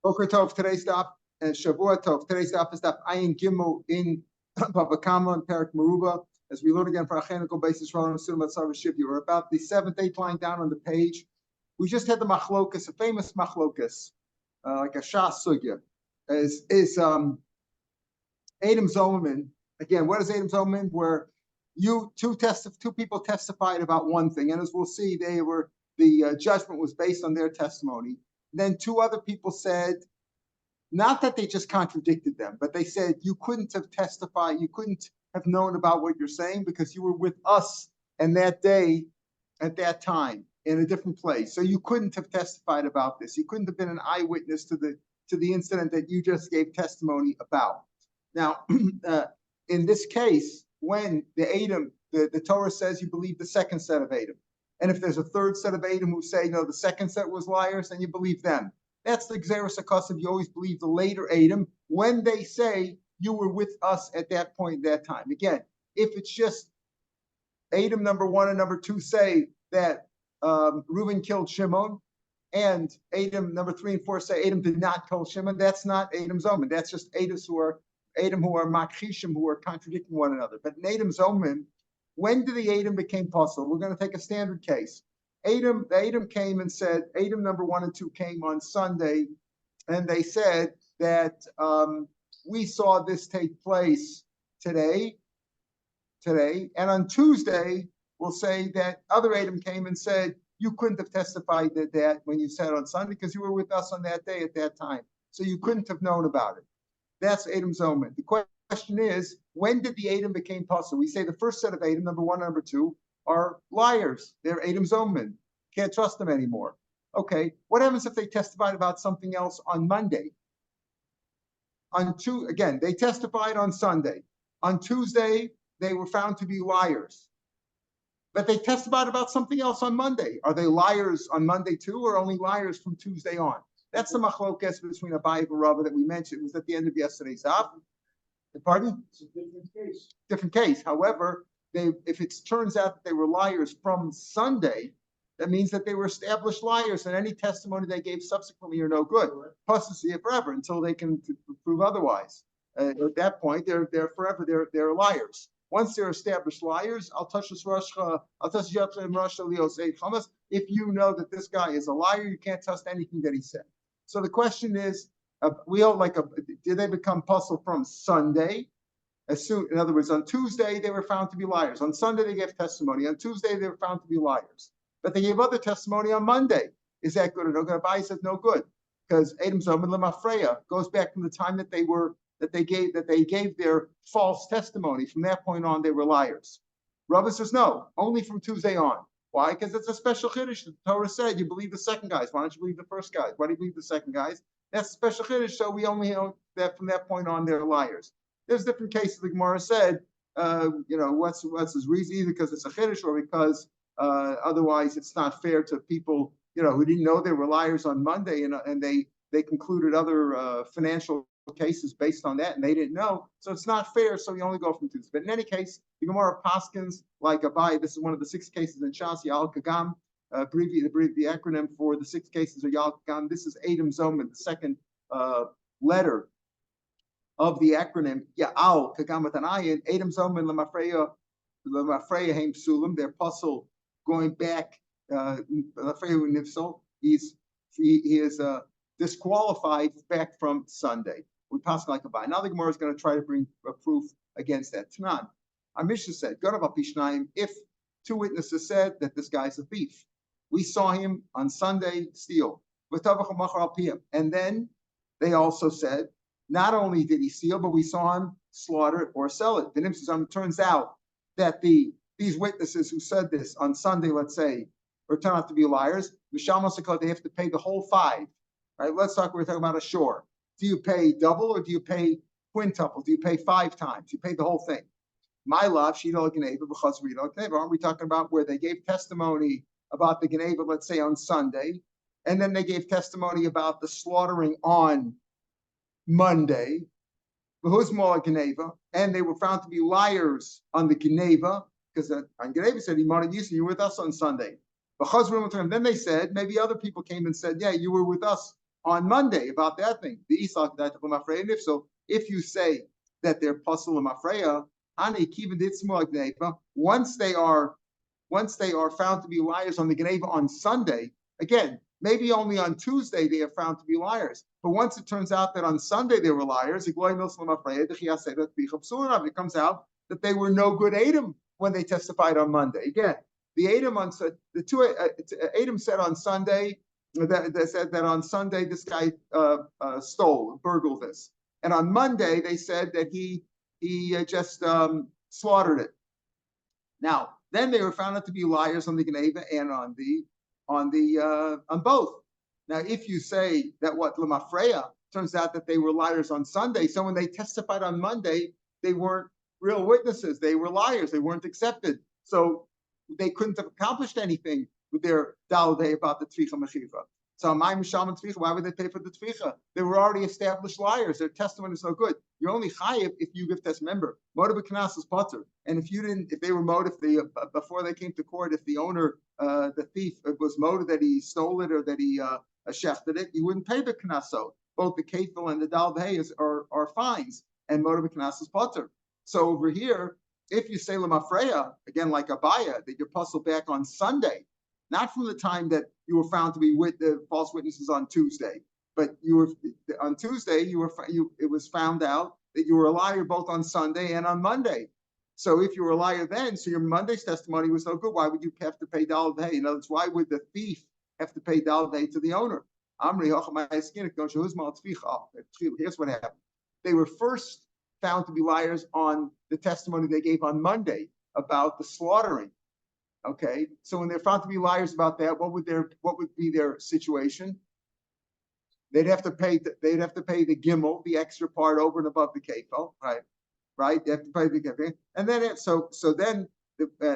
Boker Tov, today's Daf, and Shavua Tov. Today's Daf is Daf Ayin Gimel in Bava Kama and Perak Meruba. As we learn again for Achenical basis, Roland Sulam Shiur. We're about the 7th, 8th line down on the page. We just had the machlokas, a famous machlokas, like a Shas Sugya, is Adam Zomerman. Again, what is Adam Zomerman? Where two people testified about one thing, and as we'll see, the judgment was based on their testimony. Then two other people said, not that they just contradicted them, but they said you couldn't have testified, you couldn't have known about what you're saying because you were with us and that day at that time in a different place. So you couldn't have testified about this. You couldn't have been an eyewitness to the incident that you just gave testimony about. Now, in this case, when the Torah says you believe the second set of Adam, and if there's a third set of Adam who say, no, the second set was liars, then you believe them. That's the Gzeres HaKosav. You always believe the later Adam when they say you were with us at that point, that time. Again, if it's just Adam number 1 and number 2 say that Reuben killed Shimon, and Adam number 3 and 4 say Adam did not kill Shimon, that's not Adam's Omen. That's just Adam who are Makchishim, who are contradicting one another. But in Adam's Omen, when did the Adam became possible? We're going to take a standard case. The Adam came and said, Adam number 1 and 2 came on Sunday, and they said that we saw this take place today, and on Tuesday, we'll say that other Adam came and said, you couldn't have testified that when you said on Sunday because you were with us on that day at that time. So you couldn't have known about it. That's Adam's Omen. The question is, when did the Adam became possible? We say the first set of Adam, number 1 and number 2, are liars. They're Adam's Omen. Can't trust them anymore. Okay, what happens if they testified about something else on Monday? Again, they testified on Sunday. On Tuesday, they were found to be liars. But they testified about something else on Monday. Are they liars on Monday too, or only liars from Tuesday on? That's the machlokes between Abaye and Rava that we mentioned. It was at the end of yesterday's Daf. Pardon? It's a different case. Different case. However, if it turns out that they were liars from Sunday, that means that they were established liars, and any testimony they gave subsequently are no good. Plus, to see it forever until they can prove otherwise. At that point, they're forever. They're liars. Once they're established liars, if you know that this guy is a liar, you can't trust anything that he said. So the question is, did they become puzzle from Sunday? In other words, on Tuesday, they were found to be liars. On Sunday, they gave testimony. On Tuesday, they were found to be liars. But they gave other testimony on Monday. Is that good or no good? Abaye says no good, because Adam Zoman Lemafreya goes back from the time that they gave their false testimony. From that point on, they were liars. Rava says no, only from Tuesday on. Why? Because it's a special chiddush. The Torah said you believe the second guys. Why don't you believe the first guys? Why do you believe the second guys? That's a special chiddush. So we only know that from that point on, they're liars. There's different cases. The Gemara said, what's his reason? Either because it's a chiddush or because otherwise it's not fair to people, who didn't know they were liars on Monday, and they concluded other financial cases based on that, and they didn't know. So it's not fair. So we only go from Tuesday. But in any case, the Gemara paskins like Abaye. This is one of the 6 cases in Shas Yal Kagam. The acronym for the 6 cases of Yal Kagam. This is Adam Zoman, the second letter of the acronym Ya'al Kagam Atanayin. Adam Zoman Lemafreya Haim Sulam. Their puzzle going back. Lemafreya Nifsel. He is disqualified back from Sunday. We pass like Abaye. Now the Gemara is going to try to bring a proof against that. Tanan. Our Mishnah said, if 2 witnesses said that this guy's a thief, we saw him on Sunday steal, and then they also said, not only did he steal, but we saw him slaughter it or sell it. Then turns out that these witnesses who said this on Sunday, let's say, or turn out to be liars, they have to pay the whole 5. Right? We're talking about a shore. Do you pay double or do you pay quintuple? Do you pay 5 times? You pay the whole thing. My love, aren't we talking about where they gave testimony about the Geneva, let's say on Sunday, and then they gave testimony about the slaughtering on Monday, and they were found to be liars on the Geneva, because on Geneva said, you were with us on Sunday. Then they said, maybe other people came and said, yeah, you were with us on Monday about that thing. The Isak that Lamafreya. If so, if you say that they're Pasul Lamafreya, Ani Kiva Ditzmo Gneva, once they are found to be liars on the Gneva on Sunday, again, maybe only on Tuesday they are found to be liars. But once it turns out that on Sunday they were liars, it comes out that they were no good Adam when they testified on Monday. Again, the Adam Adam said on Sunday that said that on Sunday this guy stole, burgled this, and on Monday they said that he just slaughtered it. Now, then they were found out to be liars on the Geneva and on both. Now, if you say that what Lamafreya, turns out that they were liars on Sunday, so when they testified on Monday, they weren't real witnesses. They were liars. They weren't accepted. So they couldn't have accomplished anything with their Dalday about the Tficha Mechiva. So why would they pay for the Tficha? They were already established liars. Their testimony is no good. You're only chayiv if you give test. Remember, motive b'knas is potter. And if they were motive, before they came to court, if the owner, the thief, was motive that he stole it or that he shefted it, you wouldn't pay the knaso. Both the kefil and the dalvei are fines, and motive b'knas is potter. So over here, if you say lemafreya, again like Abaya, that you're puzzled back on Sunday, not from the time that you were found to be with the false witnesses on Tuesday, but on Tuesday it was found out that you were a liar both on Sunday and on Monday. So if you were a liar then, so your Monday's testimony was no good, why would you have to pay dalvei? In other words, why would the thief have to pay dalvei to the owner? Here's what happened. They were first found to be liars on the testimony they gave on Monday about the slaughtering. Okay, so when they're found to be liars about that, what would be their situation? They'd have to pay the gimel, the extra part over and above the kefil, right? They have to pay the gimel, and then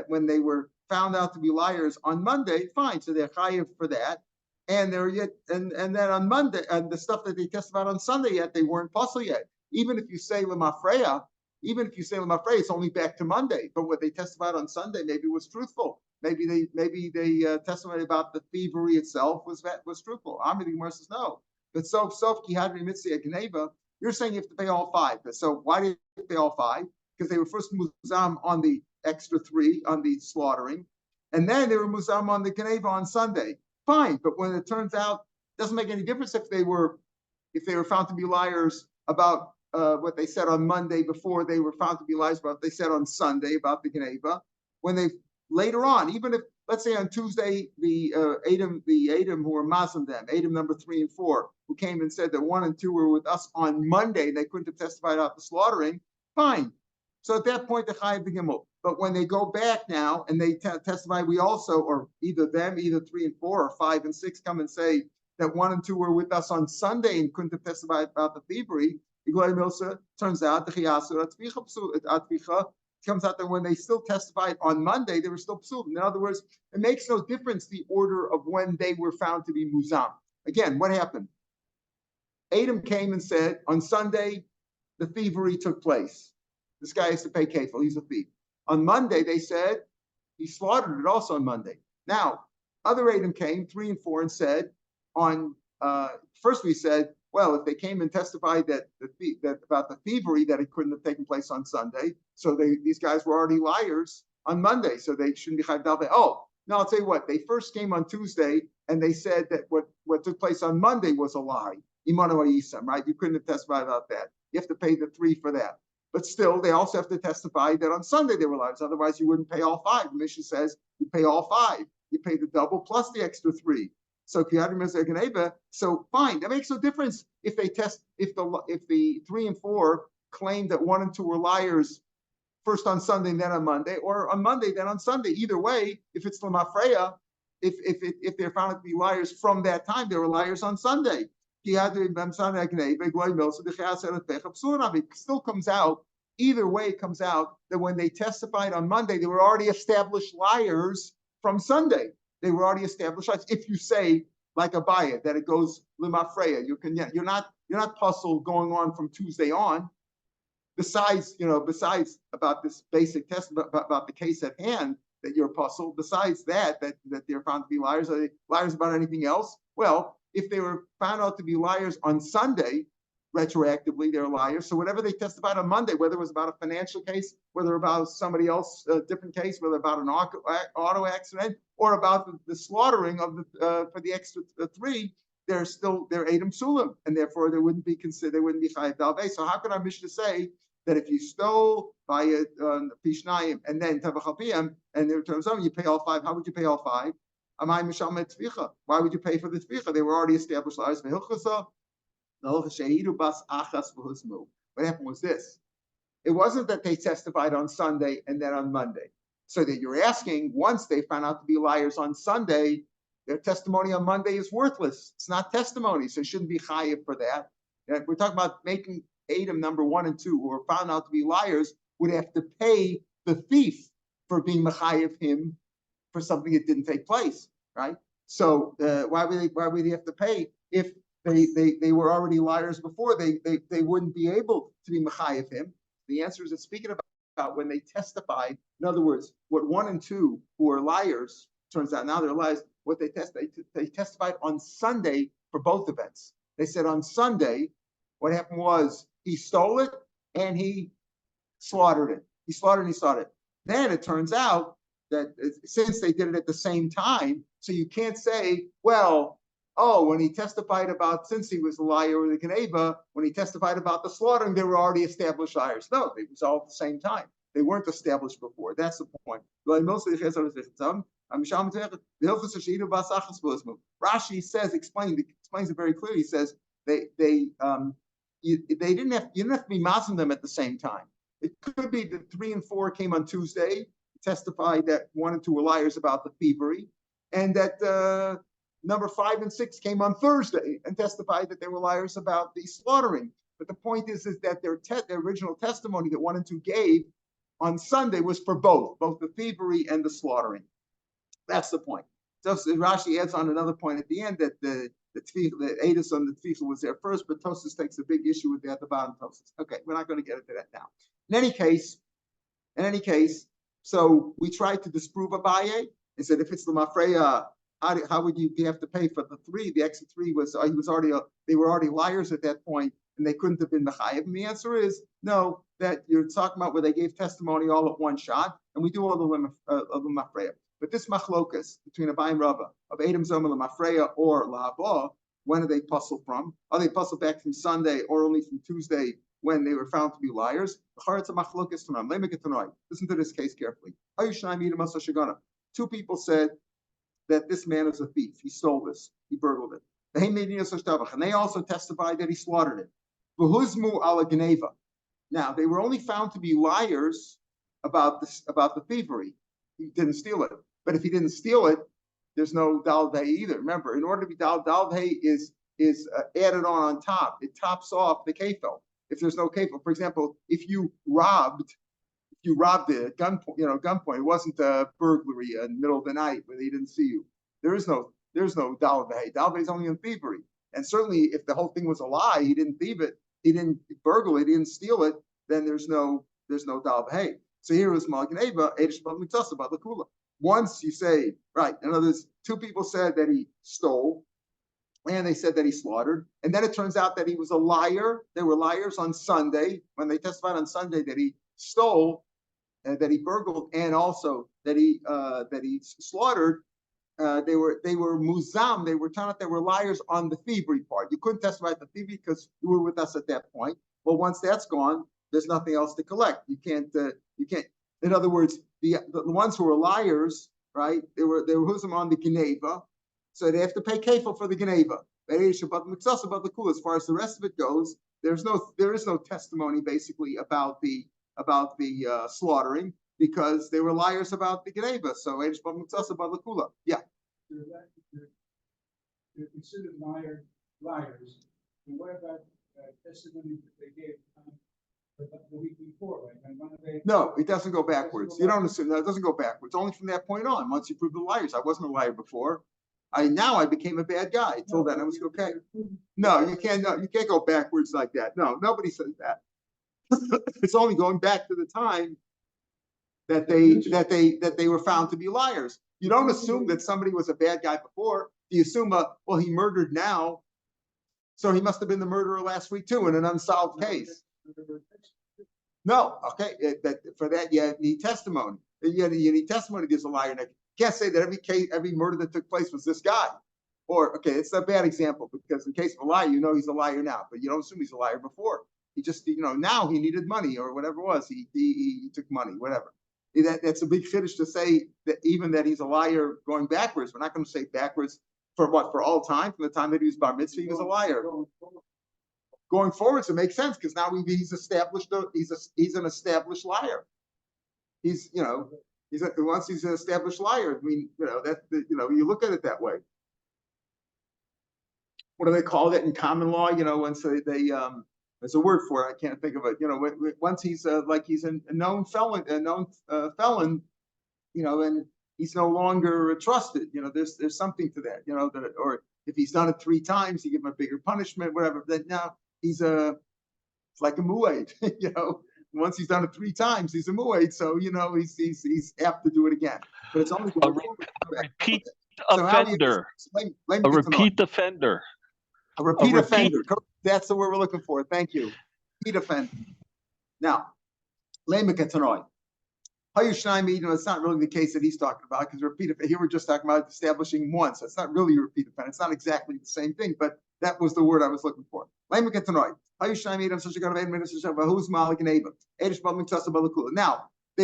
when they were found out to be liars on Monday, fine, so they're chayiv for that, and then on Monday, and the stuff that they testified on Sunday yet they weren't puzzle yet. Even if you say lemafreya, it's only back to Monday. But what they testified on Sunday maybe was truthful. Maybe they testified about the thievery itself was truthful. Amri Gemara says no. But so kihadri mitzvah geneva, you're saying you have to pay all five. So why do you pay all five? Because they were first muzam on the extra 3 on the slaughtering, and then they were muzam on the geneva on Sunday. Fine, but when it turns out, it doesn't make any difference if they were found to be liars about what they said on Monday before they were found to be liars about what they said on Sunday about the Geneva. When they later on, even if let's say on Tuesday the Adam who were Muslim them, Adam number 3 and 4, who came and said that 1 and 2 were with us on Monday, they couldn't have testified about the slaughtering. Fine. So at that point, the chayiv the gimel. But when they go back now and they testify, we also, or either 3 and 4 or 5 and 6 come and say that 1 and 2 were with us on Sunday and couldn't have testified about the thievery. Turns out comes out that when they still testified on Monday, they were still psul. In other words, it makes no difference the order of when they were found to be muzam. Again, what happened? Adam came and said on Sunday the thievery took place. This guy has to pay kefil. He's a thief. On Monday they said he slaughtered it also on Monday. Now other Adam came 3 and 4 and said on first we said, well, if they came and testified that about the thievery that it couldn't have taken place on Sunday, so these guys were already liars on Monday, so they shouldn't be chayv dalvei. Oh, no, I'll tell you what. They first came on Tuesday and they said that what took place on Monday was a lie. Imanu Yisam, right? You couldn't have testified about that. You have to pay the 3 for that. But still, they also have to testify that on Sunday they were liars. Otherwise, you wouldn't pay all 5. The Mishnah says you pay all 5. You pay the double plus the extra 3. So fine. That makes no difference if they if the 3 and 4 claim that 1 and 2 were liars first on Sunday and then on Monday, or on Monday then on Sunday. Either way, if it's lemafreya, if they're found to be liars from that time, they were liars on Sunday. It still comes out. Either way, it comes out that when they testified on Monday, they were already established liars from Sunday. They were already established. If you say like Abaya that it goes limafreya, you're not puzzled going on from Tuesday on. Besides about this basic test about the case at hand that you're puzzled. Besides that they're found to be liars. Are they liars about anything else? Well, if they were found out to be liars on Sunday, retroactively, they're liars. So whatever they testified on Monday, whether it was about a financial case, whether about somebody else, a different case, whether about an auto accident, or about the slaughtering of the for the extra three, they're Edom Sulam, and therefore they wouldn't be considered, they wouldn't be Chayav Dalvei. So how can our Mishnah say that if you stole by a Pishnayim and then Tavachapiyam, and in terms of you pay all five, how would you pay all five? Why would you pay for the tvicha? They were already established liars. What happened was this. It wasn't that they testified on Sunday and then on Monday. So that you're asking, once they found out to be liars on Sunday, their testimony on Monday is worthless. It's not testimony, so it shouldn't be chayiv for that. And we're talking about making Edom number 1 and 2, who were found out to be liars, would have to pay the thief for being mechayiv him for something that didn't take place, right? So why would they have to pay if they were already liars before? They wouldn't be able to be mechayiv him. The answer is that speaking about when they testified, in other words, what 1 and 2 who are liars, turns out now they're liars, what they testified on Sunday for both events. They said on Sunday, what happened was he stole it and he slaughtered it. He slaughtered and he slaughtered it. Then it turns out that since they did it at the same time, so you can't say, well, when he testified about, since he was a liar or the Geneva, when he testified about the slaughtering, they were already established liars. No, it was all at the same time. They weren't established before. That's the point. Rashi says, explains it very clearly. He says you didn't have to be massing them at the same time. It could be that 3 and 4 came on Tuesday, testified that 1 and 2 were liars about the thievery, and that number 5 and 6 came on Thursday and testified that they were liars about the slaughtering. But the point is that their original testimony that 1 and 2 gave on Sunday was for both the thievery and the slaughtering. That's the point. Just Rashi adds on another point at the end that the Adis on the tficha was there first, but Tosas takes a big issue with that at the bottom. Tosas. Okay, we're not going to get into that now. In any case, so we tried to disprove Abaye and said if it's the Mafreya, how would you have to pay for the 3? The extra 3 was they were already liars at that point, and they couldn't have been the chayiv. And the answer is no. That you're talking about where they gave testimony all at one shot, and we do all of the Mafreya. But this machlokas between Abaye and Rava of Edom Zoma Mafreya or Lahaba, when are they puzzled from? Are they puzzled back from Sunday or only from Tuesday when they were found to be liars? Listen to this case carefully. 2 people said that this man is a thief. He stole this. He burgled it. And they also testified that he slaughtered it. Now, they were only found to be liars about the thievery. He didn't steal it. But if he didn't steal it, there's no Daldei either. Remember, in order to be Daldei is added on top. It tops off the kefil. If there's no kefil, for example, if you robbed it at gunpoint, it wasn't a burglary in the middle of the night where they didn't see you. There's no Daldei. Daldei is only in thievery. And certainly, if the whole thing was a lie, he didn't thieve it, he didn't burgle it, he didn't steal it, then there's no Daldei. So here is Malganeva, Edish Mitzasa about the Kula. Once you say, right, in other words, 2 people said that he stole, and they said that he slaughtered, and then it turns out that he was a liar. They were liars on Sunday, when they testified on Sunday that he stole, that he burgled, and also that he slaughtered. They were muzam. They were telling that they were liars on the thievery part. You couldn't testify at the thievery because you were with us at that point. Well, once that's gone, there's nothing else to collect. You can't. In other words, the ones who were liars, right? They were huzam on the Geneva, so they have to pay kefil for the Geneva. As far as the rest of it goes, there is no testimony basically about the slaughtering because they were liars about the Geneva. So Edish about the Kula. Yeah. They're considered liars. And what about testimony that they gave the week before? No, it doesn't go backwards. You don't assume that. It doesn't go backwards. Only from that point on. Once you prove the liars, I wasn't a liar before. I became a bad guy. Till then, I was okay. No, you can't. No, you can't go backwards like that. No, nobody says that. It's only going back to the time that they were found to be liars. You don't assume that somebody was a bad guy before. you assume, well, he murdered now, so he must have been the murderer last week too in an unsolved case. No, okay, for that you need testimony. You need testimony gives a liar. Now, you can't say that every murder that took place was this guy. Or, okay, it's a bad example because in case of a liar, you know he's a liar now, but you don't assume he's a liar before. He just, now he needed money or whatever it was. He took money, whatever. That's a big finish to say that even that he's a liar going backwards. We're not going to say backwards for what? For all time? From the time that he was bar mitzvah, he was a liar. Going forwards, it makes sense because now he's established. He's an established liar. Once he's an established liar. I mean, you look at it that way. What do they call that in common law? Once they there's a word for it. I can't think of it. Once he's he's a known felon, and he's no longer trusted. There's something to that. Or if he's done it 3 times, you give him a bigger punishment, whatever. But now it's like a mu'ed. Once he's done it 3 times, he's a mu'ed. So he's apt to do it again. But it's only a repeat offender. A repeat offender. A repeat offender. That's the word we're looking for. Thank you. Repeat offender. Now, Lemekatanoi. It's not really the case that he's talking about because repeat offender. Here we're just talking about establishing once. It's not really a repeat offender. It's not exactly the same thing, but that was the word I was looking for. Now, they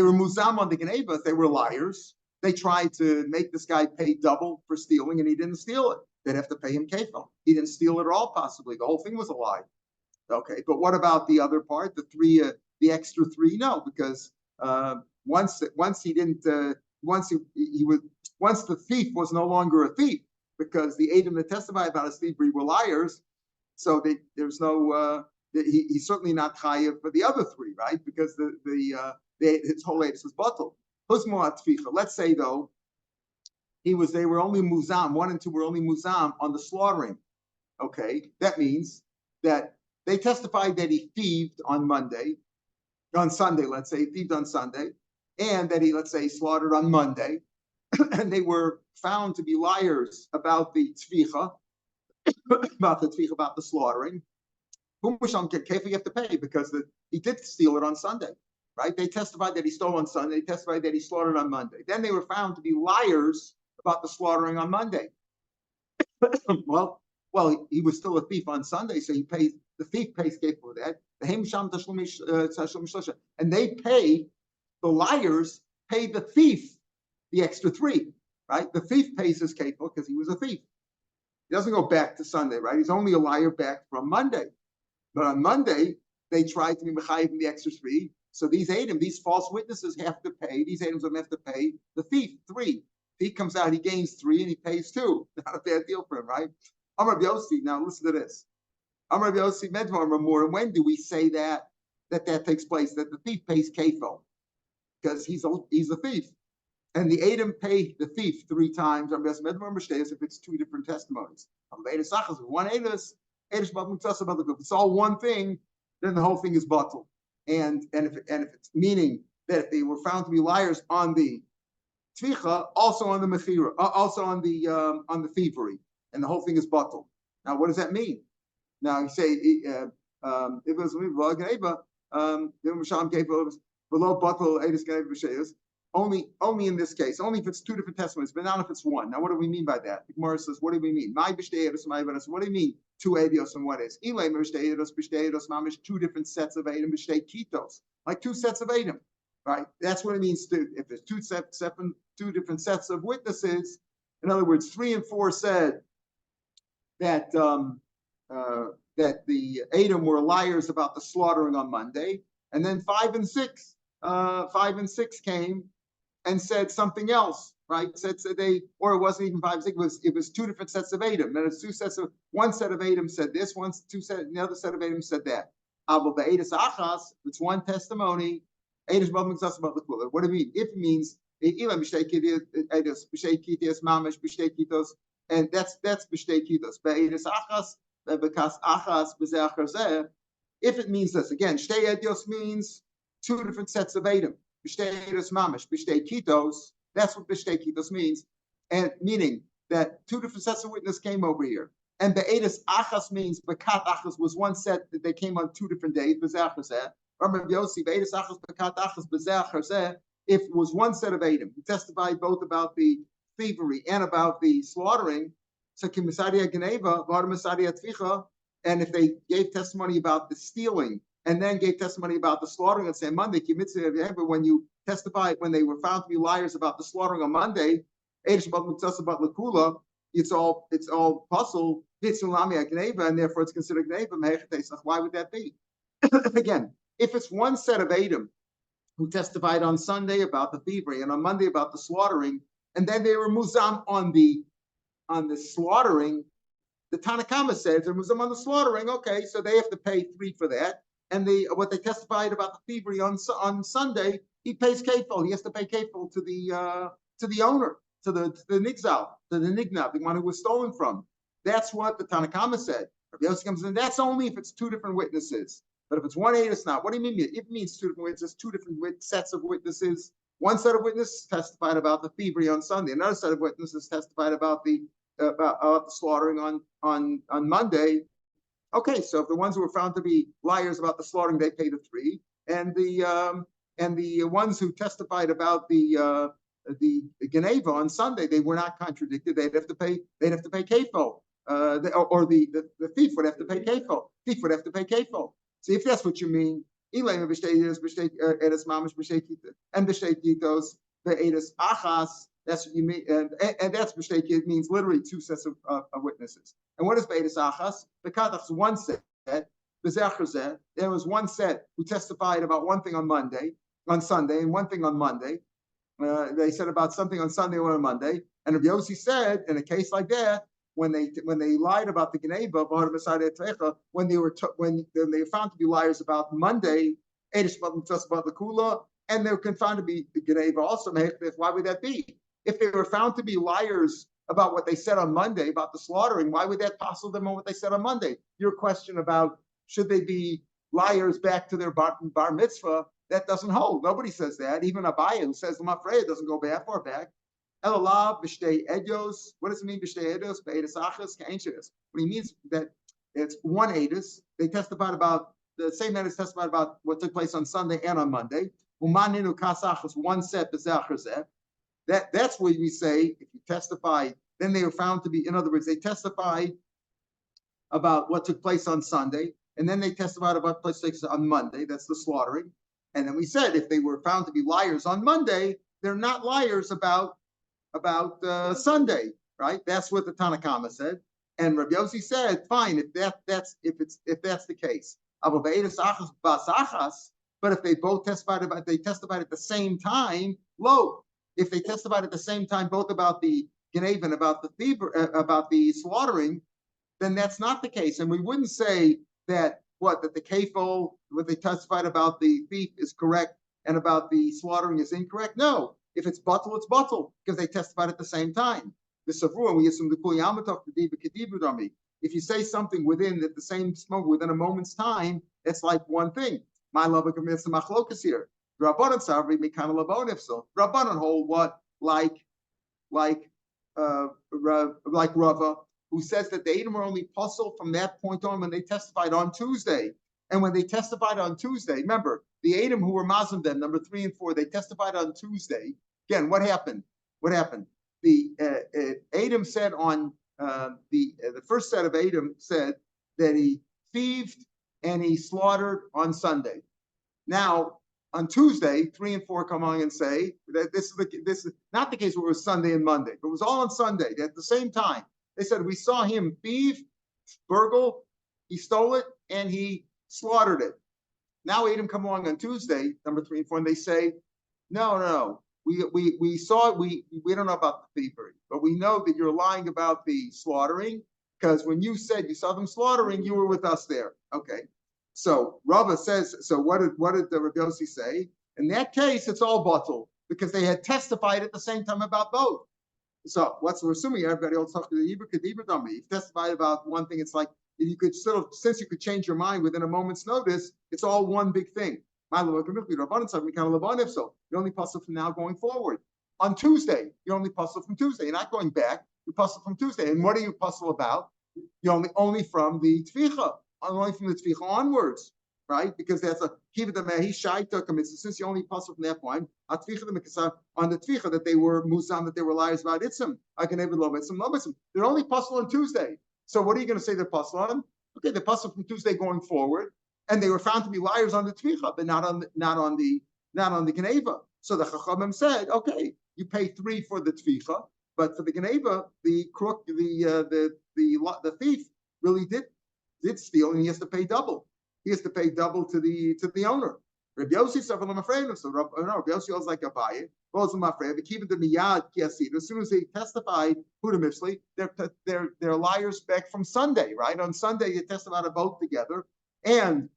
were muzam on the genevas. They were liars. They tried to make this guy pay double for stealing, and he didn't steal it. They'd have to pay him kefil. He didn't steal it at all, possibly. The whole thing was a lie. Okay, but what about the other part? The extra 3? No, because once the thief was no longer a thief, because the Edom that testified about his thievery were liars. So there's no. He's certainly not chayiv for the other 3, right? Because his whole age was bottled. Let's say though, they were only muzam, 1 and 2 were only muzam on the slaughtering. Okay, that means that they testified that he thieved on Sunday, let's say, he thieved on Sunday, and that he, let's say, slaughtered on Monday, and they were found to be liars about the tvicha, about the slaughtering. You have to pay because he did steal it on Sunday, right? They testified that he stole on Sunday. They testified that he slaughtered on Monday. Then they were found to be liars about the slaughtering on Monday. well, he was still a thief on Sunday, so the thief pays for that. And the liars pay the thief the extra 3, right? The thief pays his kefil because he was a thief. He doesn't go back to Sunday, right? He's only a liar back from Monday. But on Monday, they tried to be mechayiv in the extra 3. So these false witnesses have to pay. These Adim have to pay the thief 3. He comes out, he gains 3, and he pays 2. Not a bad deal for him, right? Amar Yossi. Now listen to this. Amar Yossi Medvar Ramor. And when do we say that takes place? That the thief pays kefil because he's a thief, and the Adim pay the thief 3 times. Amar Yossi Medvar Mishteis if it's 2 different testimonies. One Adis. If it's all one thing, then the whole thing is bottled. And if it's meaning that they were found to be liars on the tvicha, also on the mechira, also on the thievery, and the whole thing is bottled. Now, what does that mean? Now you say if it was below bottle only in this case, only if it's 2 different testimonies, but not if it's 1. Now, what do we mean by that? The Gemara says, what do we mean? What do you mean 2 edios and what is? 2 different sets of edim, like 2 sets of edim, right? That's what it means. If there's 2 different sets of witnesses, in other words, 3 and 4 said that the edim were liars about the slaughtering on Monday, and then 5 and 6 came and said something else, right? Or it wasn't even 5 and 6. It was 2 different sets of Edom. And it's 2 sets of, one set of Edom said this, the other set of Edom said that. It's 1 testimony. What do you mean? If it means and that's b'shtei kitos. If it means this, again, shtei edios means 2 different sets of Edom. B'shtei edios mamish, b'shtei kitos. That's what b'shtei kitos means, and meaning that two different sets of witnesses came over here. And the Be'edus Achas means Bekat Achas was one set that they came on 2 different days. Remember Yossi, Be'edus Achas, Bekat Achas, Bezeh, if it was one set of Edom, who testified both about the thievery and about the slaughtering, so Kimisadia Geneva, Varmasadia Tvicha, and if they gave testimony about the stealing and then gave testimony about the slaughtering on say Monday, but when you testified when they were found to be liars about the slaughtering on Monday, it's all puzzle, and therefore it's considered Geneva. Why would that be? Again, if it's one set of Edom who testified on Sunday about the thievery and on Monday about the slaughtering, and then they were muzam on the slaughtering, the Tanakama says they're muzam on the slaughtering. Okay, so they have to pay 3 for that. And what they testified about the thievery on Sunday, he pays kefil. He has to pay kefil to the owner, to the nigzal, to the nignav, the one who was stolen from. That's what the Tanakama said. Rabbi Yossi comes in. That's only if it's 2 different witnesses. But if it's 1 8, it's not. What do you mean? It means 2 different witnesses, 2 different sets of witnesses. One set of witnesses testified about the thievery on Sunday. Another set of witnesses testified about the slaughtering on Monday. Okay, so if the ones who were found to be liars about the slaughtering, they pay the 3, and the ones who testified about the Geneva on Sunday, they were not contradicted. They'd have to pay kefil. Or the thief would have to pay kefil. Thief would have to pay kefil. See, if that's what you mean, and that's what you mean, and that's mistake. It means literally 2 sets of witnesses. And what is Be'edus Achas? The Kadach is 1 set. There was 1 set who testified about one thing on Sunday, and one thing on Monday. They said about something on Sunday and on Monday. And Rav Yossi said, in a case like that, when they lied about the Geneva, when they were found to be liars about Monday, and they were found to be Geneva also. Why would that be? If they were found to be liars about what they said on Monday, about the slaughtering, why would that puzzle them on what they said on Monday? Your question about should they be liars back to their bar mitzvah, that doesn't hold. Nobody says that. Even Abaya, who says Lamafreya, doesn't go back far back. Elalav, b'shtei edios. What does it mean, b'shtei edios? Be'edus achas, ka'enshis. What he means that it's 1 edus. They testified about, the same edus testified about what took place on Sunday and on Monday. Umaninu kasachas, 1 set, b'zeh. That's where we say, if you testify, then they were found to be, in other words, they testified about what took place on Sunday, and then they testified about what took place on Monday. That's the slaughtering. And then we said, if they were found to be liars on Monday, they're not liars about Sunday, right? That's what the Tanakama said. And Rabbi Yossi said, fine, if that's the case. But if they both testified at the same time, if they testified at the same time both about the Geneva and about the slaughtering, then that's not the case. And we wouldn't say that the kefil, what they testified about the thief is correct and about the slaughtering is incorrect. No, if it's batul, it's batul because they testified at the same time. The savruah we assume the kuliyamatov the if you say something within a moment's time, it's like one thing. My love commits the machlokas here. Rabbanan savri mikana labonifsel. Rabbanan hold what like Rava, who says that the Edom are only puzzled from that point on when they testified on Tuesday. And when they testified on Tuesday, remember, the Edom who were Muslim then, number 3 and 4, they testified on Tuesday. Again, what happened? The Edom said on the first set of Edom said that he thieved and he slaughtered on Sunday. Now, on Tuesday, 3 and 4 come on and say that this is not the case where it was Sunday and Monday, but it was all on Sunday at the same time. They said we saw him thieve, burgle, he stole it, and he slaughtered it. Now Edom come along on Tuesday, number 3 and 4, and they say, no, we saw it. We don't know about the thievery, but we know that you're lying about the slaughtering because when you said you saw them slaughtering, you were with us there. Okay. So Rava says, so what did the Rav Yossi say? In that case, it's all batul because they had testified at the same time about both. So we're assuming everybody else talking to the Hebrew dummy. If you testified about one thing, it's like you could since you could change your mind within a moment's notice, it's all one big thing. You're only puzzled from now going forward. On Tuesday, you're only puzzled from Tuesday. You're not going back. You puzzle from Tuesday. And what are you puzzle about? You only from the tvicha, only from the tvicha onwards, right? Because that's a kiva the mehi shai took him. Since you only puzzle from that point, on the tvicha that they were musam, that they were liars about itzim. I can never love itzim, love itzim. They're only puzzle on Tuesday. So what are you going to say they're puzzle on? Okay, they're puzzle from Tuesday going forward, and they were found to be liars on the tvicha, but not on the geneva. So the chachamim said, okay, you pay 3 for the tvicha, but for the geneva, the crook, the thief really did steal, and he has to pay double. He has to pay double to the owner. Rabbi Yossi said, "I'm afraid of." So Rabbi Yossi was like Abaye. I'm afraid. But keep the miyad kiasid. As soon as they testified, Hudamifsli, they're liars back from Sunday, right? On Sunday, they testified both together. And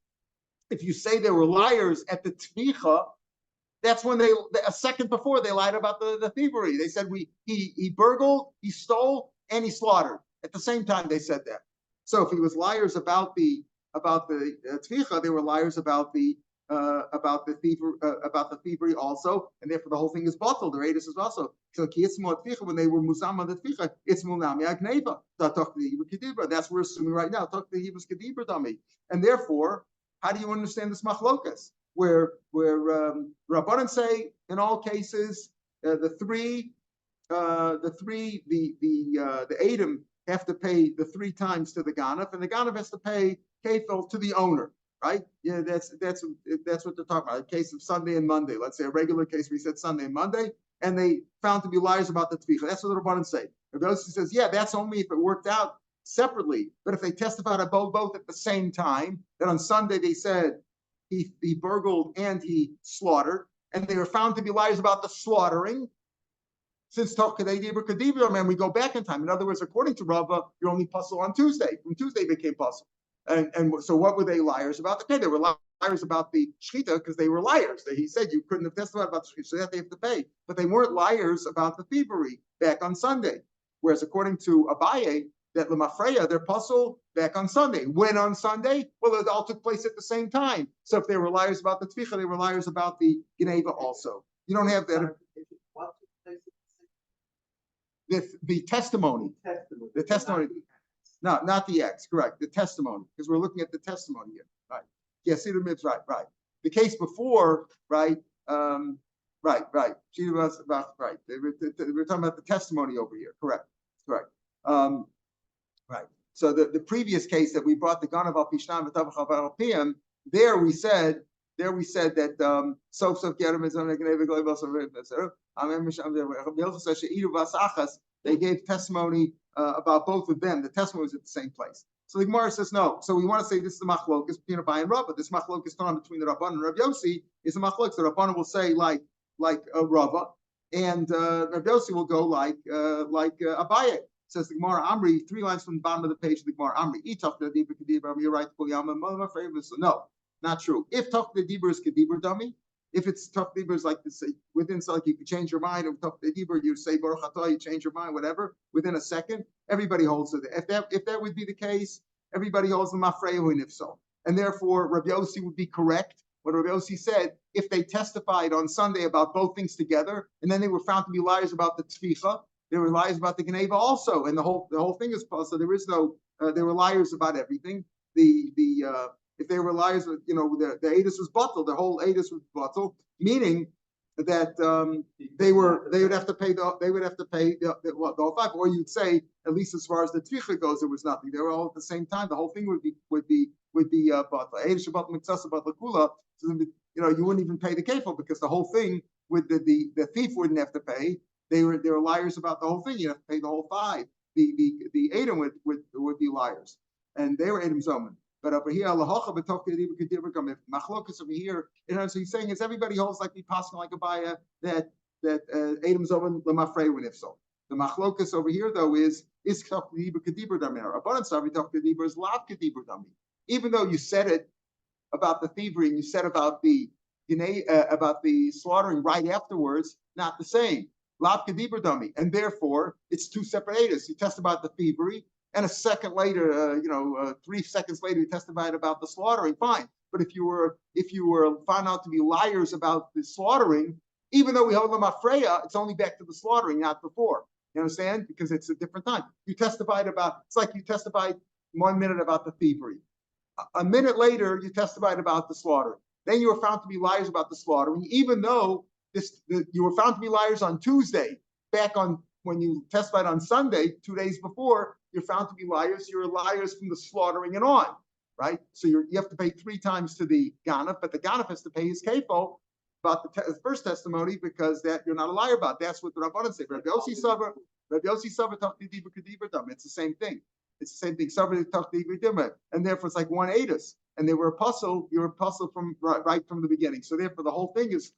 if you say they were liars at the tvicha, that's when a second before they lied about the thievery. They said he burgled, he stole, and he slaughtered. At the same time, they said that. So if he was liars about the tvicha, they were liars about the thievery also, and therefore the whole thing is bottled. The radius is also so when they were musam on the tvicha, it's mulnami agneva. That's what we're assuming right now. Talk to the Hebrews kedibra dummy, and therefore, how do you understand this machlokas? Where Rabbanan say in all cases the Adam have to pay the 3 times to the Ganav, and the Ganav has to pay kefil to the owner, right? Yeah, that's what they're talking about. A case of Sunday and Monday. Let's say a regular case where he said Sunday and Monday, and they found to be liars about the tvicha. That's what the Rabbanan say. Rabbi Yossi says, yeah, that's only if it worked out separately. But if they testified about both at the same time, then on Sunday they said he burgled and he slaughtered, and they were found to be liars about the slaughtering. Since and we go back in time. In other words, according to Rava, you're only puzzle on Tuesday. From Tuesday became puzzle. And so what were they liars about? Okay, they were liars about the shechita because they were liars. He said you couldn't have testified about the shechita, so that they have to pay. But they weren't liars about the thievery back on Sunday. Whereas according to Abaye, that Lemafreya, they're puzzle back on Sunday. When on Sunday? Well, it all took place at the same time. So if they were liars about the tvicha, they were liars about the geneva also. You don't have that. The testimony. The testimony. No, not the X, correct. The testimony, because we're looking at the testimony here. Right. Yes, right. The case before, right. Right. She was about right. We're talking about the testimony over here. Correct. Right. So the previous case that we brought the Ganav al Pishnam v'Tavach PM, there we said that sof Gerem is on the Gneva Global. They gave testimony about both of them. The testimony was at the same place. So the Gemara says no. So we want to say this is the machlokas between Abaye and Rava. This machlokas on between the Rabban and Rav Yossi is a machlokas. The Rabban will say like Rava, and Rav Yossi will go like Abaye. Says the Gemara Amri, 3 lines from the bottom of the page of the Gemara Amri. You're right. No, not true. If talk the dibur is kedibur dummy, if it's talk the dibur is like this, within so like you can change your mind. If talk the dibur, you say baruch atah, you change your mind, whatever. Within a second, everybody holds it. If that would be the case, everybody holds the mafreyu if so, and therefore Rav Yossi would be correct. What Rav Yossi said, if they testified on Sunday about both things together, and then they were found to be liars about the tvicha. There were liars about the Geneva also, and the whole thing is false. So there is no. There were liars about everything. If they were liars, the Adis was bottled. The whole Adis was bottled, meaning that they would have to pay the whole 5. Or you'd say, at least as far as the Tvicha goes, there was nothing. They were all at the same time. The whole thing would be bottled. Adis Shabbat Mitzasa Batlakula. So you wouldn't even pay the kefil because the whole thing with the thief wouldn't have to pay. They were liars about the whole thing. You have to pay the whole 5. The Adam would be liars, and they were Adam Zoman. But over here, machlokas over here, so he's saying is everybody holds like the possible like Abaye that Adam Zoman lemafrei when if so. The machlokas over here though is talk kedibur kedibur damer. Abundant savi talk kedibur is lav kedibur dami. Even though you said it about the thievery and you said about the slaughtering right afterwards, not the same. Lav kedibur dami, and therefore it's 2 separate Adis. You test about the thievery, and a second later, 3 seconds later, you testified about the slaughtering. Fine, but if you were found out to be liars about the slaughtering, even though we hold them afreya, it's only back to the slaughtering, not before. You understand? Because it's a different time. It's like you testified 1 minute about the thievery. A minute later, you testified about the slaughter. Then you were found to be liars about the slaughter. Even though you were found to be liars on Tuesday, back on when you testified on Sunday, 2 days before, you're found to be liars. You're liars from the slaughtering and on, right? So you have to pay 3 times to the ganef, but the ganef has to pay his kefo about the first testimony because that you're not a liar about. That's what the Rabbanan say. Rabbi Yossi Savar Tachti Dibur Kedibur Dam. It's the same thing. It's the same thing. Savar Tachti Dibur Dam, and therefore it's like 1 eightus. And they were apostle. You're apostle from right from the beginning. So therefore the whole thing is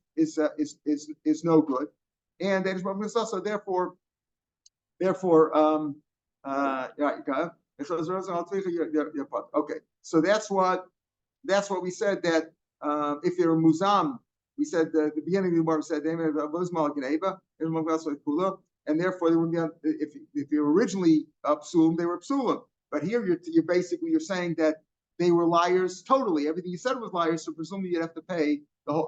no good. And that is what we're so therefore. Okay, so that's what we said that if you're a muzam, we said the beginning of the Gemara said and therefore they wouldn't be on, if you're originally psulim, they were psulim. But here you're basically saying that they were liars totally. Everything you said was liars, so presumably you'd have to pay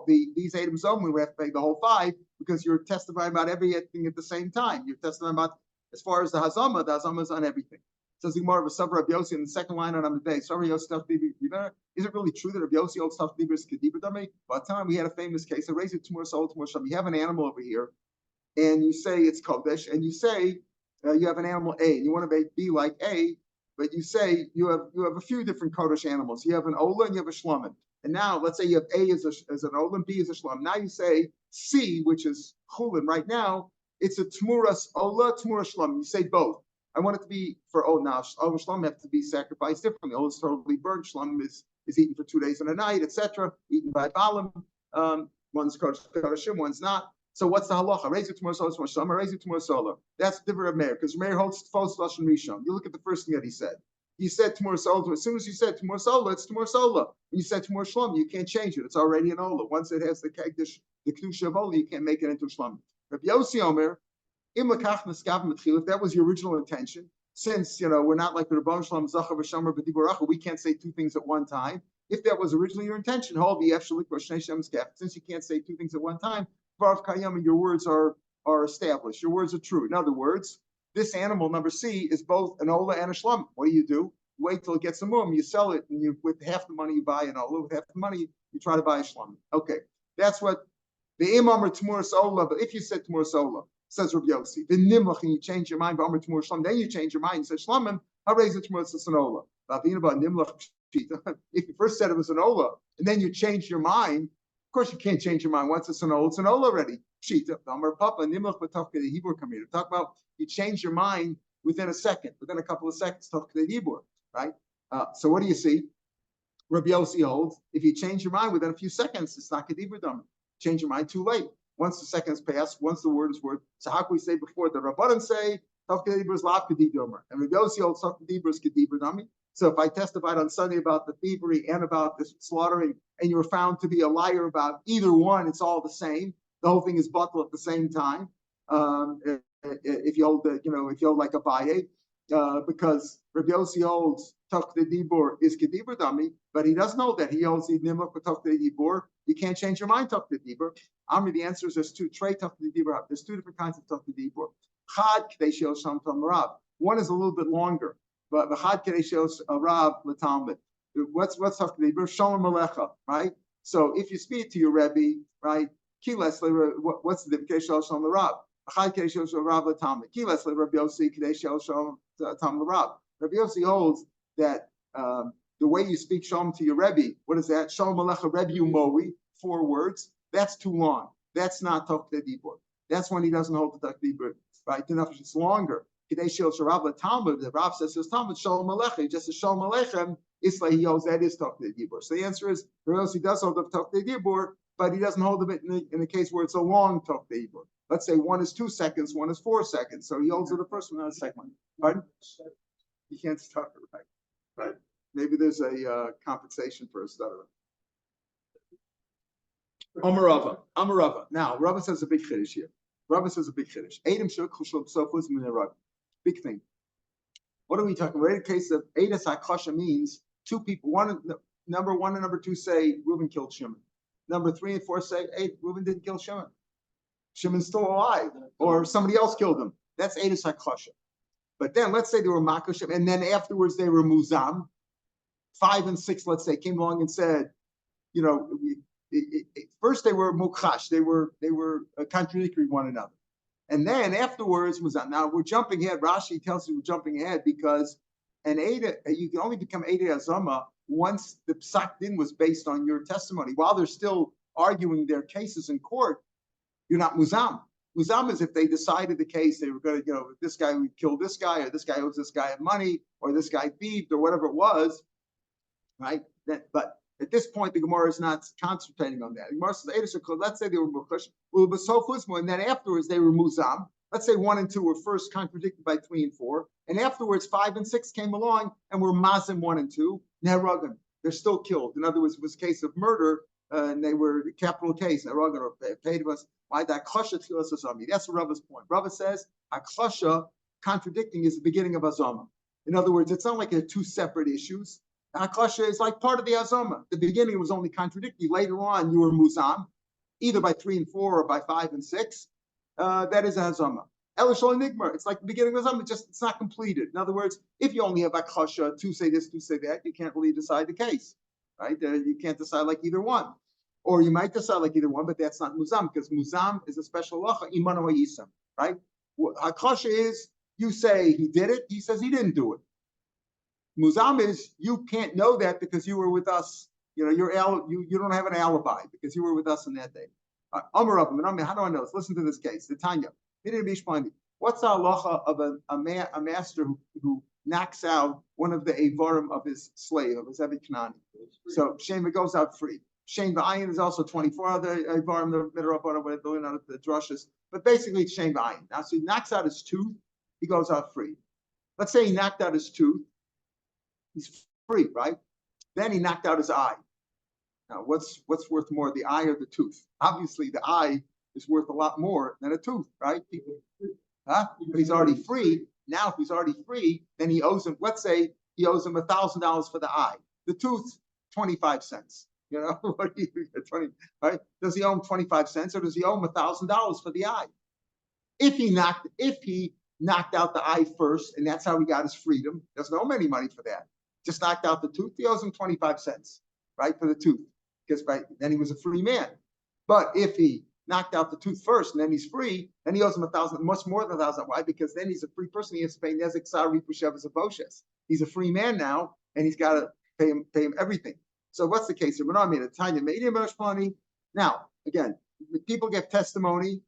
these items only. We have to pay the whole 5 because you're testifying about everything at the same time. You're testifying about as far as the hazama is on everything. Says the Gemara of Sabra Rabbi Yossi in the second line on the day. Sorry, Yossi Taf Dibur. Is it really true that Rabbi Yossi holds Taf Dibur is Kedibur Dami? By the time we had a famous case, I raised it tomorrow, soul tomorrow. You have an animal over here, and you say it's Kodesh, and you say you have an animal A, and you want to be like A, but you say you have a few different Kodesh animals. You have an Ola and you have a Shlomen. And now let's say you have A as an Ola and B as a Shlom. Now you say C, which is Chulin. Right now, it's a Tmuras Ola, Tmuras Shlom. You say both. I want it to be for now. Ola Shlom have to be sacrificed differently. Ola is totally burnt. Shlom is eaten for 2 days and a night, etc. Eaten by Balaam. One's Kodeshim, one's not. So what's the halacha? Raise it tomorrow solar, tomorrow summer. Raise it tomorrow solar. That's the Rav Meir, because Meir holds false lashon rishon. You look at the first thing that he said. He said tomorrow solar. As soon as you said tomorrow solar, it's tomorrow solar. When you said tomorrow shlom, you can't change it. It's already an ola. Once it has the kegdish, the kedusha of ola, you can't make it into a shlom. Rabbi Yossi Omer, if that was your original intention, since we're not like the Rabban Shalom Zachav V'Shamar B'Diburacha, we can't say 2 things at one time. If that was originally your intention, since you can't say 2 things at one time, your words are established. Your words are true. In other words, this animal, number C, is both an Ola and a Shlom. What do? You wait till it gets a mum, you sell it, and with half the money you buy an Ola, with half the money you try to buy a Shlom. Okay, that's what the Imam or Tmuras Ola, but if you said Tmuras Ola, says Rabbi Yossi, the Nimlach, and you change your mind, but Amr Tmuras Shlom, then you change your mind and say Shlomim, how raise it Tmuras Ola? If you first said it was an Ola, and then you change your mind, of course, you can't change your mind. Once it's an ola already. Pshita. Papa, Nimlach, the Hebrew come here. Talk about you change your mind within a second, within a couple of seconds. Talk to the Hebrew, right? So what do you see? Rabbi Yossi holds if you change your mind within a few seconds, it's not kedibur dam. Change your mind too late. Once the seconds pass, once the word is word. So how can we say before the Rabbanan say talk kedibur is lav kedibur, and Rabbi Yossi holds talk kedibur is kedibur dami. So if I testified on Sunday about the thievery and about the slaughtering, and you were found to be a liar about either one, it's all the same. The whole thing is bottled at the same time. If you hold like a baye, because Rabbi Yossi holds tak the dibur is kedibur dami, but he doesn't hold that. He holds the nimlach tak the dibur. You can't change your mind tak the dibur. The answer is there's 2. Trey tak the dibur. There's 2 different kinds of tak the dibur. Chad k'dei shel sham tam rav. One is a little bit longer. But the Chad Kedei Shel Rav L'Talmud. What's talking about? Shalom Alecha, right? So if you speak to your Rebbe, right? What's the Kedei Shel Shalom Rav? Chad Kedei Shel Rav L'Talmud. Kiles Rabbi Yossi Kedei Shel Shalom Talmud Rav. Rabbi Yossi holds that the way you speak Shalom to your Rebbe, what is that? Shalom Alecha Rebbe Umowi, 4 words. That's too long. That's not Tok Dibur. That's when he doesn't hold the Tok Dibur, right? Enough, it's longer. The Rav says Talmud Shalom Aleichem, just as Shalom Aleichem, Isla he holds that is Tok Dibur. So the answer is he does hold the Tok Dibur, but he doesn't hold it in the case where it's a long Tok Dibur. Let's say one is 2 seconds, one is 4 seconds. So he holds it the first one, not the second one. Pardon? You can't stutter, right? Maybe there's a compensation for a stutterer. Amarava. Now, Rava says a big chiddush here. Rava says a big chiddush. Big thing. What are we talking about? In the case of Eidas HaKosha means 2 people. Number 1 and number 2 say Reuben killed Shimon. Number 3 and 4 say, hey, Reuben didn't kill Shimon. Shimon's still alive, or somebody else killed him. That's Eidus HaKlosha. But then let's say they were Makoshim, and then afterwards they were Muzam. 5 and 6, let's say, came along and said, first they were Mukhash, they were contradictory one another. And then afterwards Muzam. Now we're jumping ahead. Rashi tells you we're jumping ahead because you can only become Eidei Azama once the psak din was based on your testimony. While they're still arguing their cases in court, you're not Muzam. Muzam is if they decided the case, they were going to, this guy would kill this guy, or this guy owes this guy money, or this guy thieved, or whatever it was, right? But at this point, the Gemara is not concentrating on that. The Gemara says, let's say they were Mukhash, and then afterwards they were Muzam. Let's say 1 and 2 were first contradicted by 3 and 4, and afterwards 5 and 6 came along and were Mazim 1 and 2, Neragim. They're still killed. In other words, it was a case of murder, and they were a capital case. Neragim paid us. Why that Klosha Tchilas Azami? That's Rava's point. Rava says a Klosha contradicting is the beginning of Azama. In other words, it's not like they're two separate issues. Klosha is like part of the Azama. The beginning was only contradictory. Later on, you were Muzam, either by 3 and 4 or by 5 and 6. That is a Hazama. Elishol Nigmar. It's like the beginning of Hazama, it's not completed. In other words, if you only have a Klosha, 2 say this, 2 say that, you can't really decide the case, right? You can't decide like either one. Or you might decide like either one, but that's not Muzam, because Muzam is a special lacha, Imanu Yisam, right? Klosha is, you say he did it, he says he didn't do it. Muzam is, you can't know that because you were with us. You don't have an alibi because you were with us on that day. How do I know this? Listen to this case. The Tanya. What's the halacha of a master who knocks out one of the avarim of his slave, of his Eved Kanani? So Shema goes out free. Shem V'ayin is also 24 other avarim that are up on the drushes. But basically it's Shem V'ayin. Now, so he knocks out his tooth, he goes out free. Let's say he knocked out his tooth, he's free, right? Then he knocked out his eye. Now, what's worth more, the eye or the tooth? Obviously, the eye is worth a lot more than a tooth, right? But he's already free. Now, if he's already free, then he owes him, let's say he owes him $1,000 for the eye. The tooth, 25 cents. What do you get? 20, right? Does he owe him 25 cents or does he owe him $1,000 for the eye? If he knocked out the eye first, and that's how he got his freedom, doesn't owe him any money for that. Just knocked out the tooth, he owes him 25 cents, right, for the tooth. Because then he was a free man. But if he knocked out the tooth first and then he's free, then he owes him $1,000, much more than $1,000. Why? Because then he's a free person. He has to pay Nezek Sari Pushev Zaboshes. He's a free man now, and he's got to pay him everything. So what's the case here? We're not made a Tanya Medium money. Now, again, people give testimony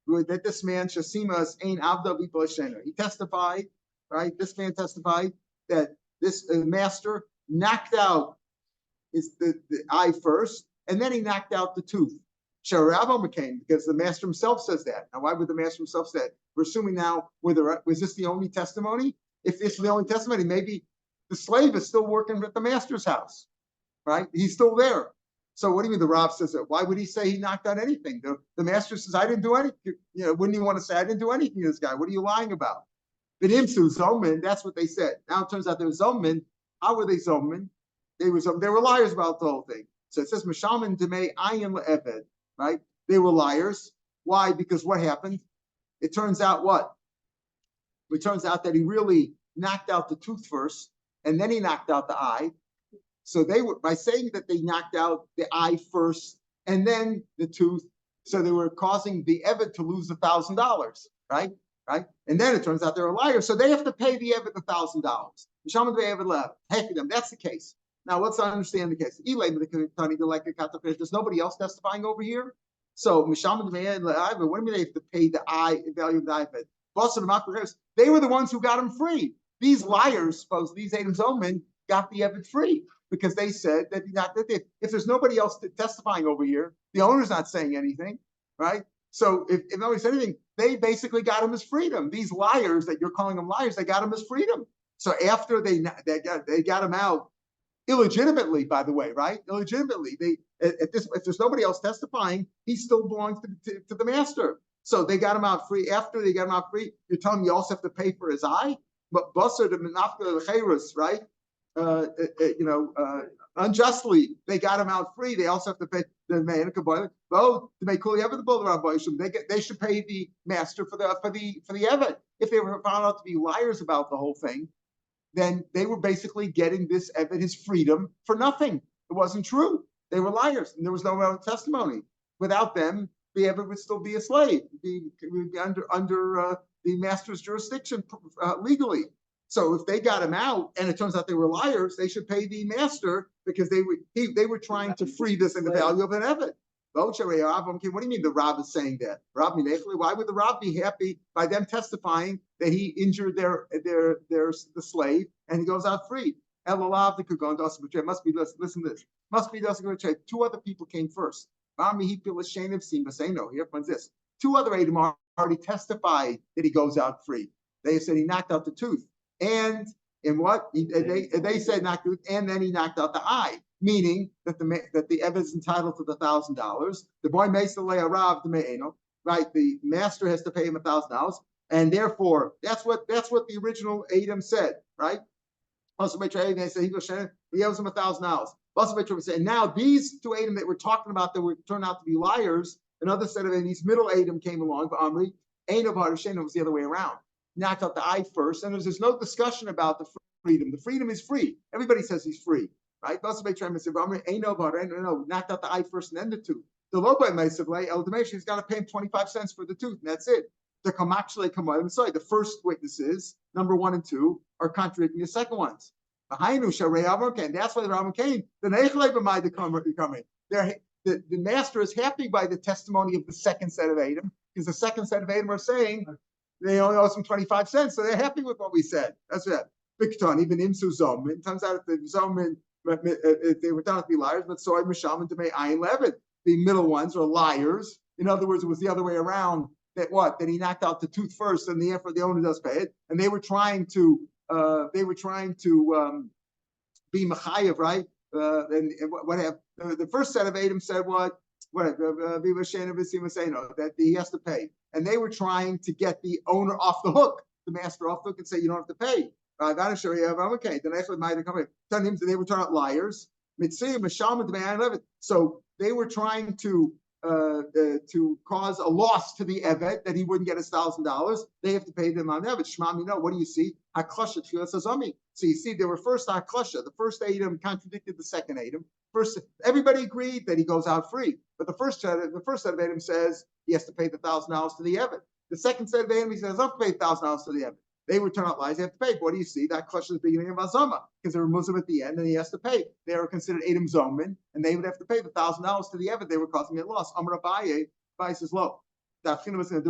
that this man Shasimas Ain Avda Vipashena. He testified, right? This man testified that this master knocked out the eye first, and then he knocked out the tooth. Sharabo McCain, because the master himself says that. Now, why would the master himself say that? We're assuming now, was this the only testimony? If this is the only testimony, maybe the slave is still working at the master's house, right? He's still there. So what do you mean the Rav says that? Why would he say he knocked out anything? The master says, I didn't do anything. Wouldn't you want to say, I didn't do anything to this guy? What are you lying about? But Imsu, Zoman, that's what they said. Now it turns out they were Zoman. How were they Zoman? They were liars about the whole thing. So it says, Mishaman Demei Ayin Le'eved, right? They were liars. Why? Because what happened? It turns out what? It turns out that he really knocked out the tooth first, and then he knocked out the eye. So they were, by saying that they knocked out the eye first and then the tooth, so they were causing the Eved to lose $1,000, right? Right? And then it turns out they're liars, so they have to pay the Eved $1,000. That's the case. Now let's understand the case. There's nobody else testifying over here. So what do you mean they have to pay the eye value of the Eved? They were the ones who got him free. These liars, suppose these Adam Zoman got the Eved free because they said that if there's nobody else testifying over here, the owner's not saying anything, right? So if nobody said anything, they basically got him his freedom. These liars that you're calling them liars, they got him his freedom. So after they got him out illegitimately, by the way, right? Illegitimately, if there's nobody else testifying, he still belongs to the master. So they got him out free. After they got him out free, you're telling me you also have to pay for his eye? But Basar the Menafka Chayros, right? unjustly they got him out free. They also have to pay the man to make cool ever the bull rabbi. They should pay the master for the evet. If they were found out to be liars about the whole thing, then they were basically getting this evet, his freedom, for nothing. It wasn't true. They were liars, and there was no testimony. Without them, the evet would still be a slave, be under the master's jurisdiction legally. So if they got him out, and it turns out they were liars, they should pay the master because they were trying to free this in the value of an evet. What do you mean the Rav is saying that? Why would the Rav be happy by them testifying that he injured the slave and he goes out free? Must be listen to this. Must be two other people came first. Here comes this. Two other Adam already testified that he goes out free. They said he knocked out the tooth. And in what? They said knocked tooth, and then he knocked out the eye. Meaning that the evet is entitled to the $1,000. The boy makes the Rav the me'eno, right? The master has to pay him $1,000, and therefore that's what the original Adam said, right? They said he owes him $1,000. And now these two Adam that we're talking about that were turned out to be liars, another set of these middle Adam came along, but Amri, was the other way around. Knocked out the eye first, and there's no discussion about the freedom. The freedom is free. Everybody says he's free. Right? Knocked out the eye first and then the tooth. The Lobai Mesavlay, he's got to pay him 25 cents for the tooth, and that's it. The first witnesses, number 1 and 2, are contradicting the second ones. And that's why the Rambam came. The master is happy by the testimony of the second set of Adam, because the second set of Adam are saying they only owe some 25 cents, so they're happy with what we said. That's it. Even Imsu Zomin. It turns out that the Zomin, they were done to be liars, but soy mishaman to make ayin levet. The middle ones are liars. In other words, it was the other way around. That he knocked out the tooth first, and therefore the owner does pay it. And they were trying to be mechayev, right? And what have the first set of Adam said what that he has to pay, and they were trying to get the owner off the hook, the master off the hook, and say you don't have to pay. Okay, the next one might have come in. They were turned out liars. So they were trying to cause a loss to the evet that he wouldn't get his $1,000. They have to pay them on evet. Shmam, what do you see? Haklasha tchilas hazami. So you see, there were first haklasha. The first Adam contradicted the second Adam. First, everybody agreed that he goes out free, but the first set of Adam says he has to pay the $1,000 to the evet. The second set of Adam, he says, I have to pay $1,000 to the evet. They would turn out lies, they have to pay. What do you see? That question is the beginning of Azama, because they were Muslim at the end, and he has to pay. They are considered Adam Zomin, and they would have to pay the $1,000 to the Evet. They were causing a loss. Amr Abaye, Abaye says, low. There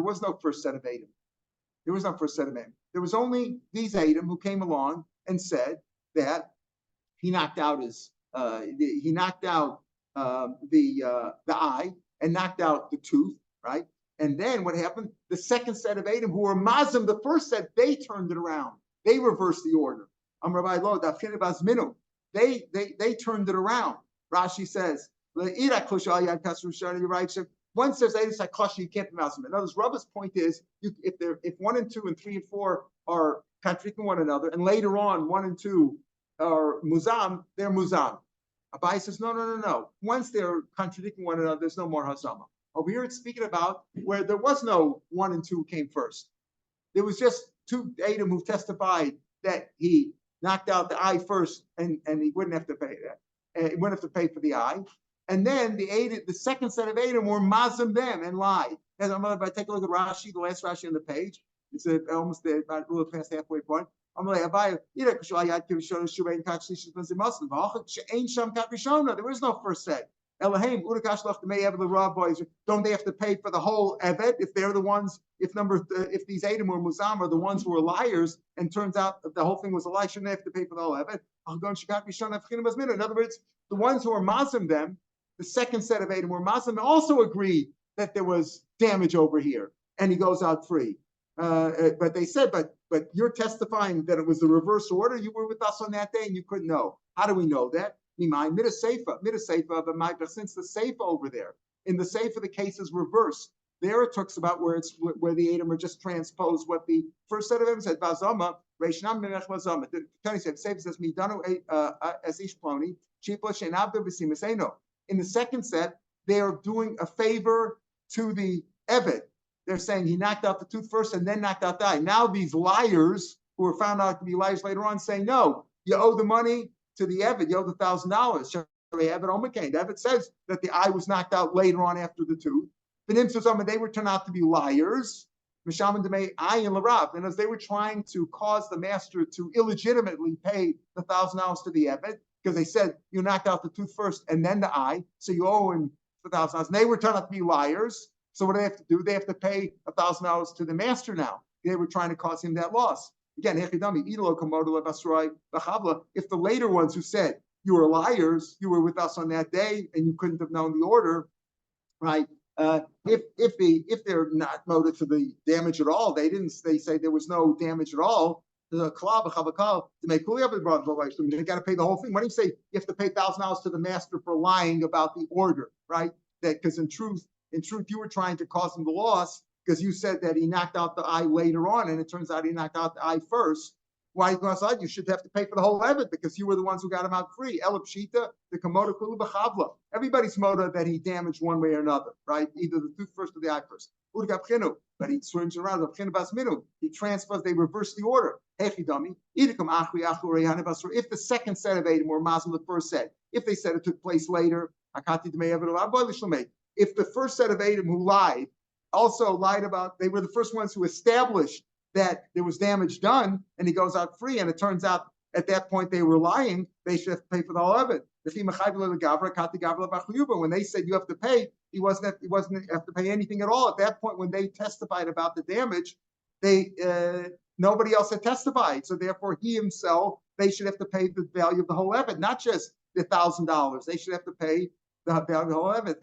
was no first set of Adam. There was no first set of Adam. There was only these Adam who came along and said that he knocked out the eye and knocked out the tooth, right? And then what happened? The second set of Adam who were Mazim, the first set, they turned it around. They reversed the order. They turned it around. Rashi says, one says you can't be Mazim. In other words, Rabba's point is if 1 and 2 and 3 and 4 are contradicting one another, and later on 1 and 2 are Muzam, they're Muzam. Abai says, no. Once they're contradicting one another, there's no more Hazama. Over here, it's speaking about where there was no 1 and 2 came first. There was just 2 Adam who testified that he knocked out the eye first, and he wouldn't have to pay that. He wouldn't have to pay for the eye. And then the second set of Adam were mazim them and lied. As I'm going to take a look at Rashi, the last Rashi on the page. It's almost there, about a little past halfway point. I'm like, there is no first set. Don't they have to pay for the whole evet if they're the ones? If these Adam or Muzam are the ones who are liars, and turns out that the whole thing was a lie, shouldn't they have to pay for the whole evet? In other words, the ones who are mazim them, the second set of Adam were mazim, also agreed that there was damage over here, and he goes out free. But they said, but you're testifying that it was the reverse order. You were with us on that day, and you couldn't know. How do we know that? Midaseifa, but since the seifa over there, in the seifa the case is reversed. There it talks about where the Adam are just transposed what the first set of them said. Vazama, The Tony said, says me as ish ploni. In the second set, they are doing a favor to the Eved. They're saying he knocked out the tooth first and then knocked out the eye. Now these liars who were found out to be liars later on saying, no, you owe the money to the Eved, you owe the $1,000. The Eved says that the eye was knocked out later on after the tooth. They were turned out to be liars. And as they were trying to cause the master to illegitimately pay the $1,000 to the Eved, because they said you knocked out the tooth first and then the eye, so you owe him the $1,000. And they were turned out to be liars. So what do they have to do? They have to pay $1,000 to the master now. They were trying to cause him that loss. Again, if the later ones who said you were liars, you were with us on that day and you couldn't have known the order, right? If they're not motive for the damage at all, they say there was no damage at all. The to make they got to pay the whole thing. When you say you have to pay $1,000 to the master for lying about the order, right? That because in truth, you were trying to cause him the loss because you said that he knocked out the eye later on, and it turns out he knocked out the eye first. Why you should have to pay for the whole Eved because you were the ones who got him out free. Elapshita, the Komoda Kulu B'chavla. Everybody's motive that he damaged one way or another, right? Either the tooth first or the eye first. But he swings around. He transfers, they reverse the order. If the second set of Edom were Muslim, the first set, if they said it took place later, if the first set of Edom who lied also lied about, they were the first ones who established that there was damage done, and he goes out free, and it turns out at that point they were lying, they should have to pay for the whole of it. When they said you have to pay, he wasn't have to pay anything at all. At that point, when they testified about the damage, nobody else had testified. So therefore, he himself, they should have to pay the value of the whole of it, not just the $1,000. They should have to pay the value of the whole of it.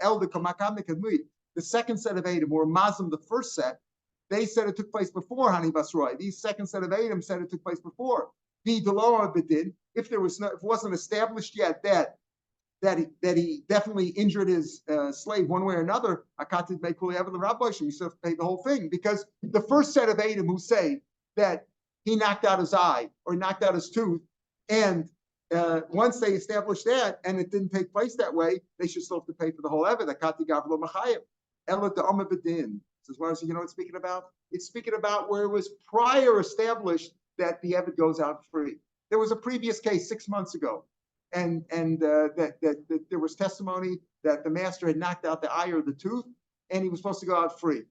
The second set of Edom were Muslim, the first set. They said it took place before Hani Basroi. These second set of Edom said it took place before. If it wasn't established yet that he definitely injured his slave one way or another, you still have to pay the whole thing. Because the first set of Edom who say that he knocked out his eye or knocked out his tooth, and once they established that and it didn't take place that way, they should still have to pay for the whole Eved. As well as you know what it's speaking about? It's speaking about where it was prior established that the Eved goes out free. There was a previous case 6 months ago, and that there was testimony that the master had knocked out the eye or the tooth, and he was supposed to go out free.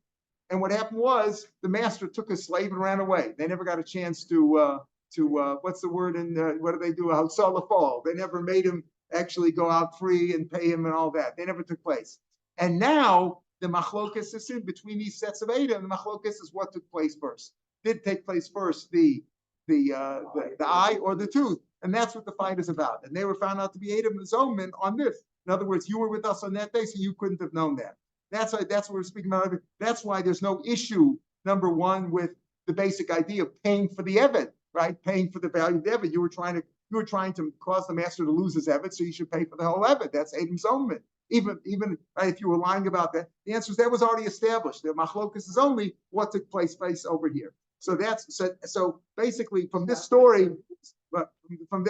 And what happened was the master took his slave and ran away. They never got a chance to what's the word in what do they do? Hotzah l'fal. They never made him actually go out free and pay him and all that. They never took place. And now the machlokas is in between these sets of Edom. The machlokas is what took place first. Did take place first the eye or the tooth, and that's what the fight is about. And they were found out to be Edom and Zoman on this. In other words, you were with us on that day, so you couldn't have known that. That's what we're speaking about. That's why there's no issue, number one, with the basic idea of paying for the Eved, right? Paying for the value of the Eved. You were trying to cause the master to lose his Eved, so you should pay for the whole Eved. That's Edom Zoman. Even right, if you were lying about that, the answer is that was already established. The machlokas is only what took place over here. So so basically from this story, from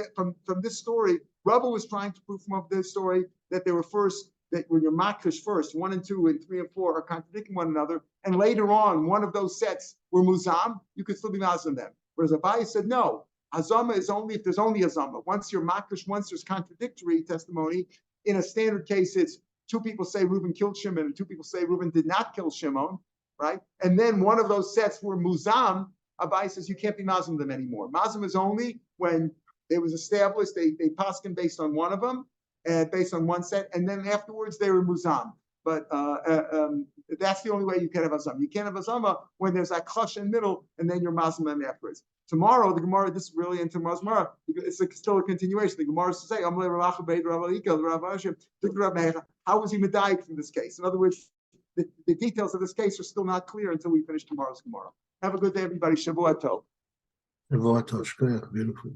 this story, Rava was trying to prove from this story that they were first, that when you're makrish first, 1 and 2 and 3 and 4 are contradicting one another, and later on one of those sets were muzam, you could still be mazam them. Whereas Abaye said no, hazama is only if there's only hazama. Once you're makrish, once there's contradictory testimony. In a standard case, it's 2 people say Reuben killed Shimon and 2 people say Reuben did not kill Shimon, right? And then one of those sets were muzam. Abaye says you can't be mazim them anymore. Mazim is only when it was established, they paskin based on one of them, and based on one set, and then afterwards they were muzam. But that's the only way you can have azam. You can't have azama when there's that klush in the middle, and then you're mazim them afterwards. Tomorrow, the Gemara, this is really in tomorrow's Gemara, it's still a continuation. The Gemara is to say, how was he medayik in this case? In other words, the details of this case are still not clear until we finish tomorrow's Gemara. Have a good day, everybody. Shavua tov. Shavua tov. Beautiful.